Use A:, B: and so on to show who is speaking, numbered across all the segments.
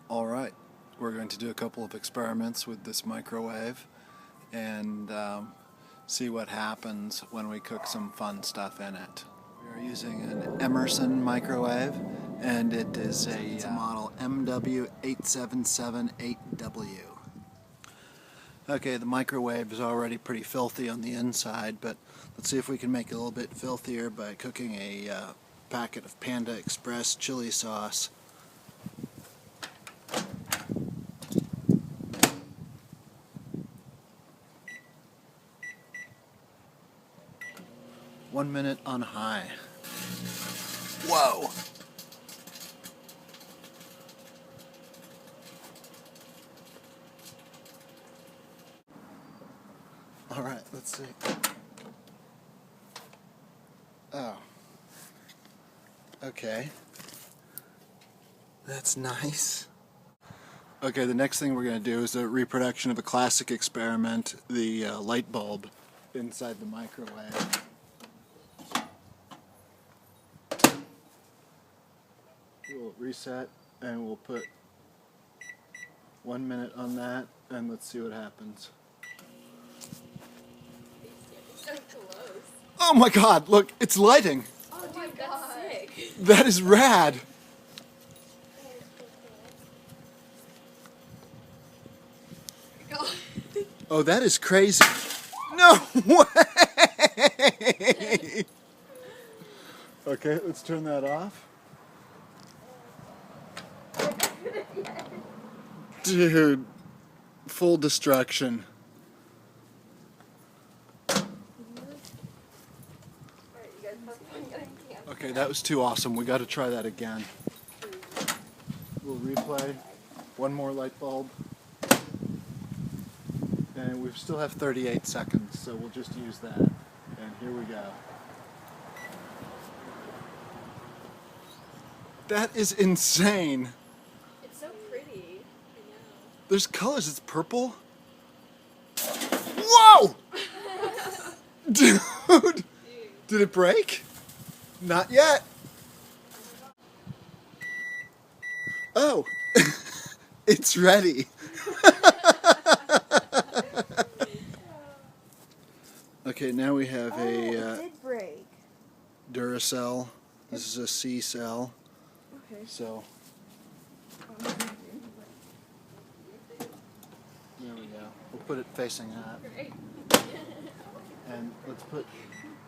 A: Alright, we're going to do a couple of experiments with this microwave and see what happens when we cook some fun stuff in it. We are using an Emerson microwave, and it's a model MW8778W. Okay, the microwave is already pretty filthy on the inside, but let's see if we can make it a little bit filthier by cooking a packet of Panda Express chili sauce. One minute on high. Whoa! Alright, let's see. Oh. Okay. That's nice. Okay, the next thing we're going to do is a reproduction of a classic experiment, the light bulb inside the microwave. We'll reset and we'll put 1 minute on that, and let's see what happens.
B: So close.
A: Oh my god, look, it's lighting!
B: Oh dude, that's sick.
A: That is rad!
B: God.
A: Oh, that is crazy. No way! Okay, let's turn that off. Dude, full destruction. Okay, that was too awesome. We got to try that again. We'll replay. One more light bulb. And we still have 38 seconds, so we'll just use that. And here we go. That is insane.
B: It's so pretty. I know.
A: There's colors. It's purple. Whoa! Dude! Did it break? Not yet. Oh! It's ready. Okay, now we have
C: it did break.
A: Duracell. This is a C cell.
C: Okay.
A: So there we go. We'll put it facing up.
B: Great.
A: And let's put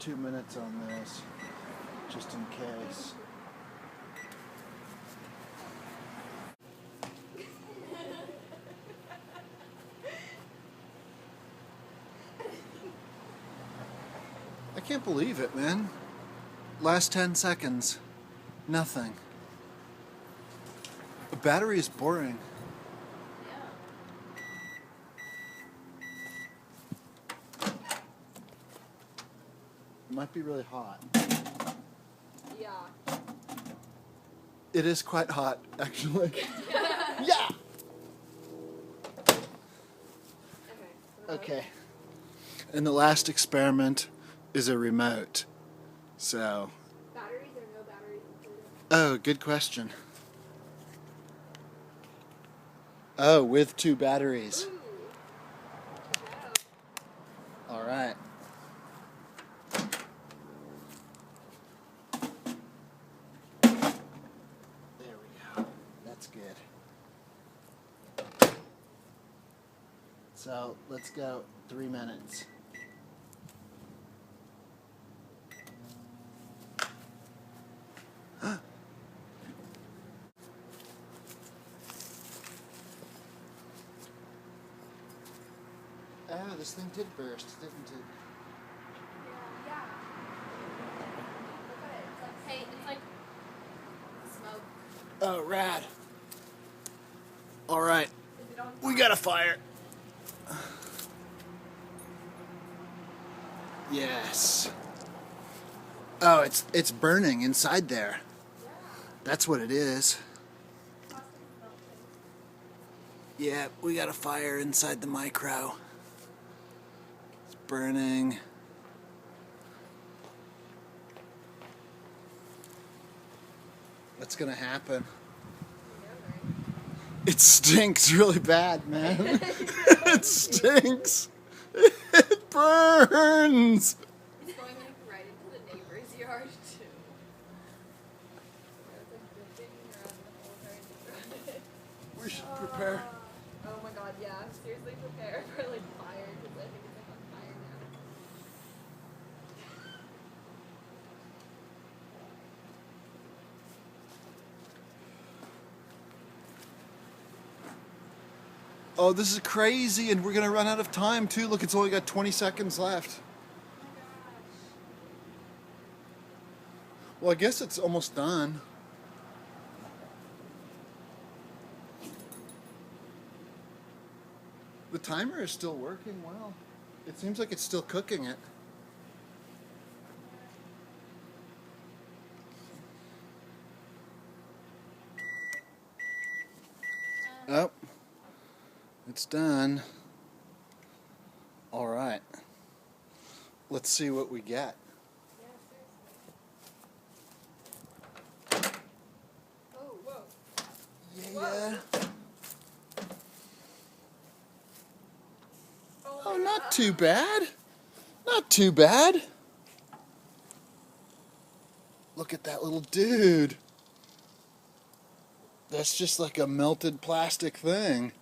A: 2 minutes on this, just in case. I can't believe it, man. Last 10 seconds. Nothing. The battery is boring. It might be really hot.
B: Yeah.
A: It is quite hot, actually. Yeah! Okay. And the last experiment is a remote. So.
B: Batteries or no batteries included?
A: Oh, good question. Oh, with 2 batteries.
B: Ooh. Wow.
A: All right. There we go. That's good. So let's go 3 minutes. Oh, this thing did burst, didn't it?
B: Yeah. Look at it. It's like paint. It's like smoke.
A: Oh, rad. All right,
B: Is it on
A: we got a fire. Yes. Oh, it's burning inside there. That's what it is. Yeah, we got a fire inside the micro. It's burning. What's gonna happen? It stinks really bad, man. It stinks. It burns.
B: It's going like right into the neighbor's yard too. It's like dripping around the whole yard.
A: We should prepare.
B: Oh my god, yeah. Seriously prepare for like fire because I think it's like on fire now.
A: Oh, this is crazy, and we're gonna run out of time too. Look, it's only got 20 seconds left. Well, I guess it's almost done. The timer is still working well. It seems like it's still cooking it. Oh, it's done. All right. Let's see what we get.
B: Yeah, seriously. Oh, whoa.
A: Yeah.
B: Oh,
A: Oh, not too bad. Not too bad. Look at that little dude. That's just like a melted plastic thing.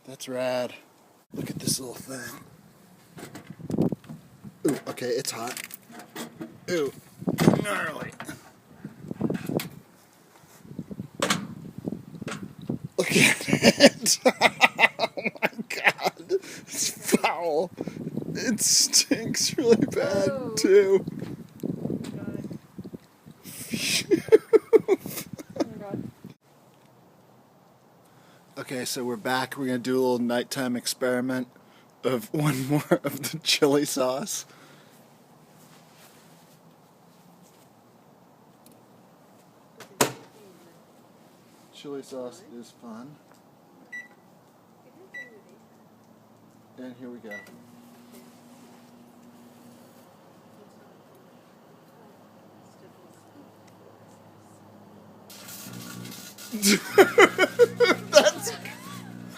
A: That's rad. Look at this little thing. Ooh, okay, it's hot. Ooh, gnarly. Look at it. Oh my god. It's foul. It stinks really bad,
B: Oh.
A: too.
C: Oh my god.
A: Okay, so we're back. We're going to do a little nighttime experiment of one more of the chili sauce. Chili sauce is fun. And here we go.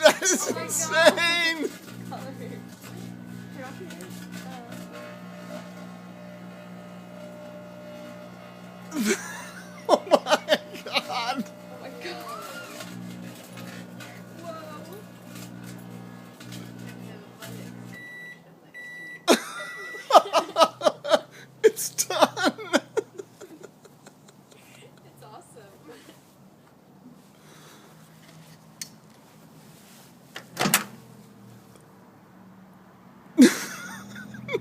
A: That is insane! Oh my god!
B: Oh my god. Whoa.
A: It's done!
B: It's awesome.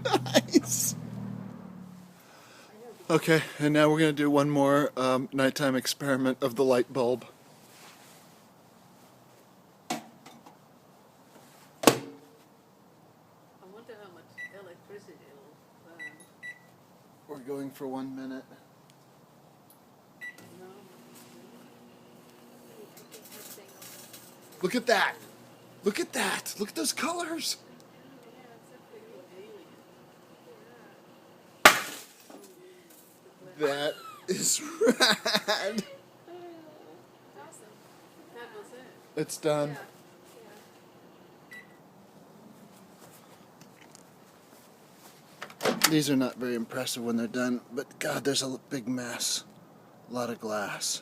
A: Nice! Okay, and now we're going to do one more nighttime experiment of the light bulb.
D: I wonder how much electricity it'll burn.
A: We're going for 1 minute.
D: No.
A: Look at that! Look at that! Look at those colors! That is rad!
B: Awesome.
D: That was it.
A: It's done. These are not very impressive when they're done, but God, there's a big mess. A lot of glass.